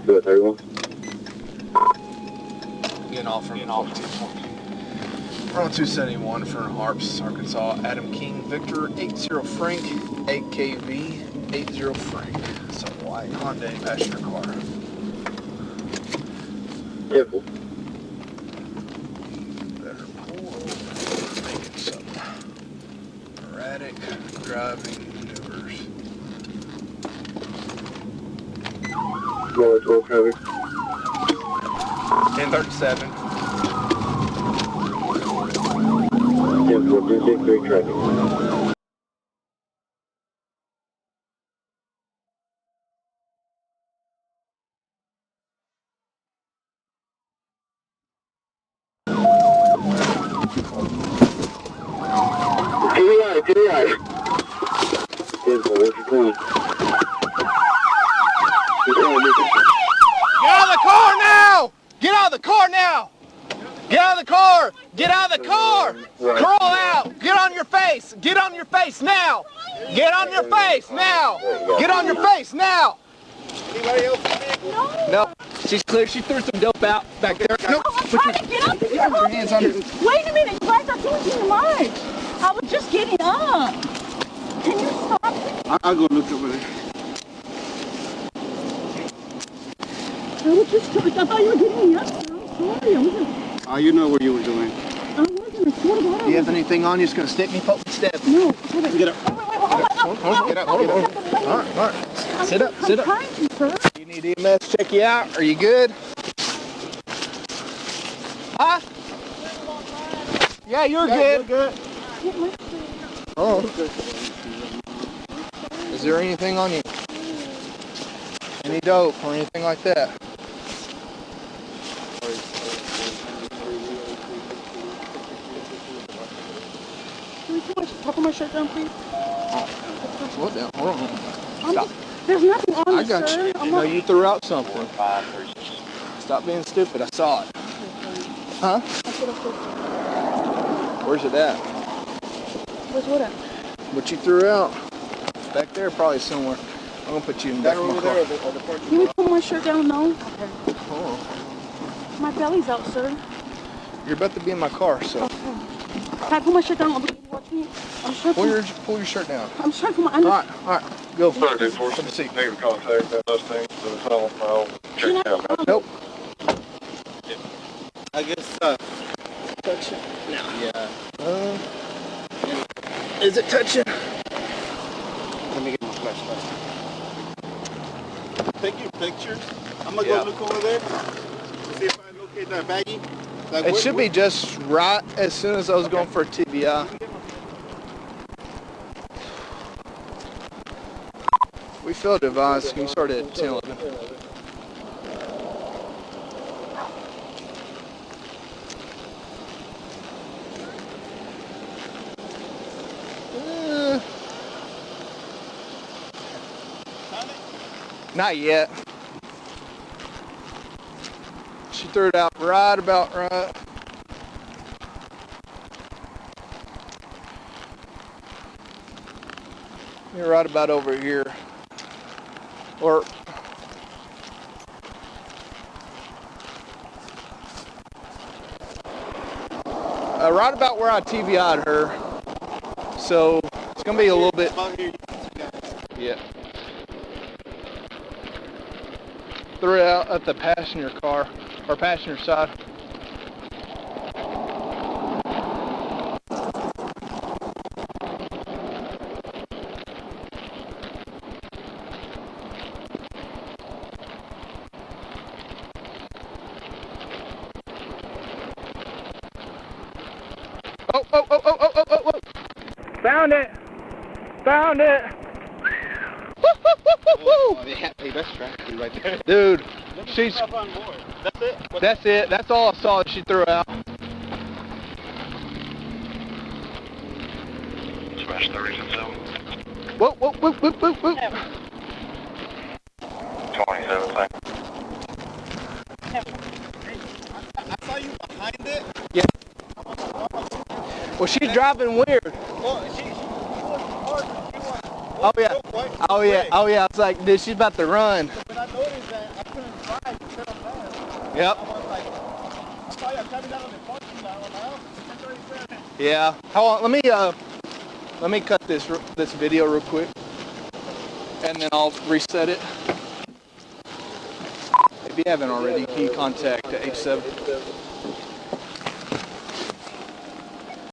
Do it, 31. Getting off from 271 for Harps, Arkansas. Adam King, Victor, 80 Frank, 8KV, 80 Frank. So white Hyundai passenger car. Careful. Better pull over, making some erratic driving maneuvers. Roll 12 traffic. 1037. 10-4, traffic. To the right. 10-4, what's your plan? Get out of the car now! Get out of the car now! Get out of the car! Get out of the car! Crawl out! Get on your face! Get on your face now! Get on your face now! Get on your face now! Anybody else? No. She's clear. She threw some dope out back there. No. I'm trying to get up here. Your hands under. Wait a minute. You guys are doing too much. I was just getting up. Can you stop? I'll go look over there. I was just trying. I thought you were getting me up. I'm sorry. I wasn't. Oh, you know what you were doing. I wasn't. I swear to God. Do you have anything on you? It's gonna stick me, poke me, stab me. No. Get up. Oh, wait, hold on. Get up. All right. Sit up. I'm trying to, sir. You need EMS to check you out? Are you good? Huh? Yeah, you're good. Oh. Is there anything on you? Any dope or anything like that? Can we put my shirt down, please? Slow down. Hold on. Stop. There's nothing on I got you. No, you threw out something. Stop being stupid. I saw it. Huh? Where's it at? Where's what at? What you threw out? Back there, probably somewhere. I'm gonna put you in the back of my car. Can we pull my shirt down? No. Okay. Hold on. My belly's out, sir. You're about to be in my car, so. Okay. Can I pull my shirt down? Watch me. I'm trying to pull your shirt down. I'm trying to put my under. All right, go. Sorry, dude, for Have a seat. negative contact, those things, so it's all check down. Nope. I guess, Touch it. no. Yeah. Is it touching? Let me get my flashlight. Take your pictures. I'm gonna Yeah. go look over there. See if I locate that baggie. Like, It should be just right as soon as I was going for a TBI. We filled a device. Can you start at 10-11? Not yet. She threw it out about right. You're right about over here. Or right about where I TBI'd her. So it's gonna be a little bit. Yeah. Threw it out at the passenger car, or passenger side. Oh. Found it. Oh, yeah, hey, that's traffic right there. Dude, she's... On board. That's it? That's it. That's all I saw that she threw out. Smash 37. Whoa. 27 seconds. I saw you behind it. Yeah. Well, she's driving weird. Well, she was hard. Oh yeah. I was like, dude, she's about to run. When I noticed that, I couldn't drive. Yep. I saw you coming down on the parking lot on the house. Yeah. Hold on. Let me cut this video real quick, and then I'll reset it. If you haven't already, you can contact H7.